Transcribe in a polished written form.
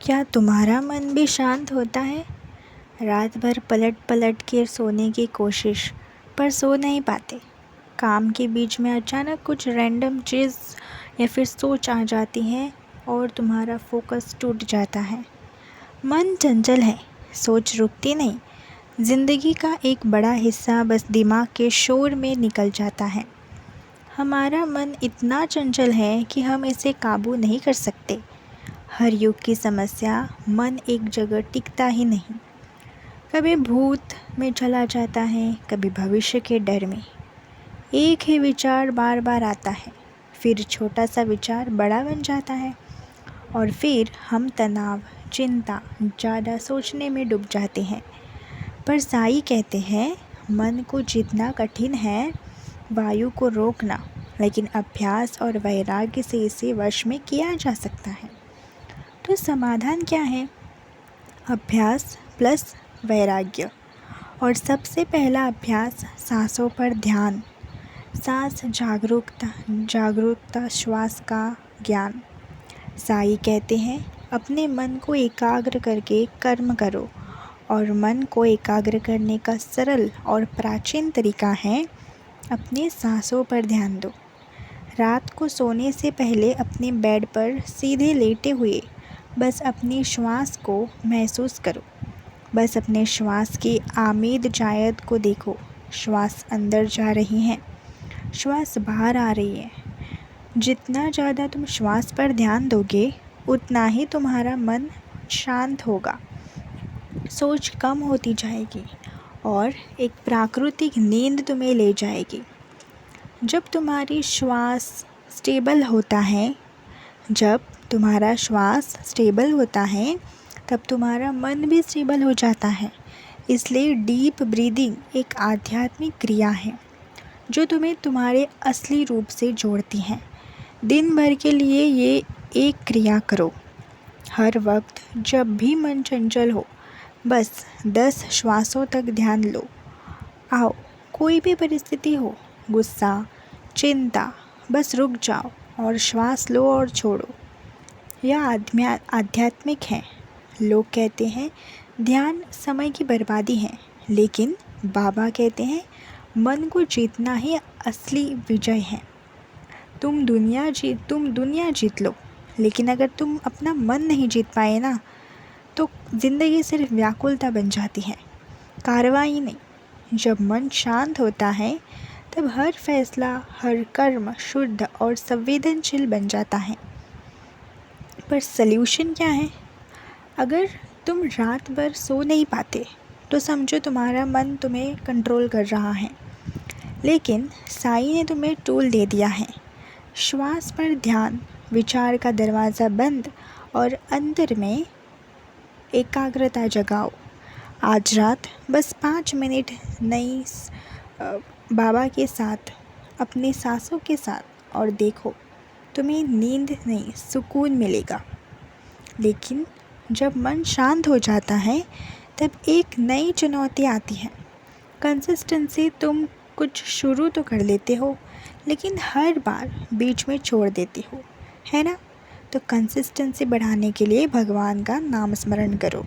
क्या तुम्हारा मन भी शांत होता है? रात भर पलट पलट के सोने की कोशिश, पर सो नहीं पाते। काम के बीच में अचानक कुछ रैंडम चीज़ या फिर सोच आ जाती है और तुम्हारा फोकस टूट जाता है। मन चंचल है, सोच रुकती नहीं। ज़िंदगी का एक बड़ा हिस्सा बस दिमाग के शोर में निकल जाता है। हमारा मन इतना चंचल है कि हम इसे काबू नहीं कर सकते। हर युग की समस्या, मन एक जगह टिकता ही नहीं। कभी भूत में चला जाता है, कभी भविष्य के डर में। एक ही विचार बार बार आता है, फिर छोटा सा विचार बड़ा बन जाता है और फिर हम तनाव, चिंता, ज़्यादा सोचने में डूब जाते हैं। पर साईं कहते हैं, मन को जितना कठिन है वायु को रोकना, लेकिन अभ्यास और वैराग्य से इसे वश में किया जा सकता है। तो समाधान क्या है? अभ्यास प्लस वैराग्य। और सबसे पहला अभ्यास सांसों पर ध्यान। सांस जागरूकता श्वास का ज्ञान। साईं कहते हैं, अपने मन को एकाग्र करके कर्म करो। और मन को एकाग्र करने का सरल और प्राचीन तरीका है अपने सांसों पर ध्यान दो। रात को सोने से पहले अपने बेड पर सीधे लेटे हुए बस अपनी श्वास को महसूस करो। बस अपने श्वास की आमीद जायद को देखो। श्वास अंदर जा रही है, श्वास बाहर आ रही है। जितना ज़्यादा तुम श्वास पर ध्यान दोगे, उतना ही तुम्हारा मन शांत होगा। सोच कम होती जाएगी और एक प्राकृतिक नींद तुम्हें ले जाएगी। जब तुम्हारी श्वास स्टेबल होता है तब तुम्हारा मन भी स्टेबल हो जाता है। इसलिए डीप ब्रीदिंग एक आध्यात्मिक क्रिया है जो तुम्हें तुम्हारे असली रूप से जोड़ती है। दिन भर के लिए ये एक क्रिया करो। हर वक्त जब भी मन चंचल हो, बस 10 श्वासों तक ध्यान लो। आओ, कोई भी परिस्थिति हो, गुस्सा, चिंता, बस रुक जाओ और श्वास लो और छोड़ो। यह आध्यात्मिक है। लोग कहते हैं ध्यान समय की बर्बादी है, लेकिन बाबा कहते हैं मन को जीतना ही असली विजय है। तुम दुनिया जीत लो, लेकिन अगर तुम अपना मन नहीं जीत पाए ना, तो ज़िंदगी सिर्फ व्याकुलता बन जाती है, कार्रवाई नहीं। जब मन शांत होता है तब हर फैसला, हर कर्म शुद्ध और संवेदनशील बन जाता है। पर सल्यूशन क्या है? अगर तुम रात भर सो नहीं पाते तो समझो तुम्हारा मन तुम्हें कंट्रोल कर रहा है। लेकिन साईं ने तुम्हें टूल दे दिया है। श्वास पर ध्यान, विचार का दरवाज़ा बंद और अंतर में एकाग्रता जगाओ। आज रात बस 5 मिनट बाबा के साथ, अपने सांसों के साथ, और देखो तुम्हें नींद नहीं, सुकून मिलेगा। लेकिन जब मन शांत हो जाता है तब एक नई चुनौती आती है। कंसिस्टेंसी। तुम कुछ शुरू तो कर लेते हो, लेकिन हर बार बीच में छोड़ देते हो, है ना? तो कंसिस्टेंसी बढ़ाने के लिए भगवान का नाम स्मरण करो।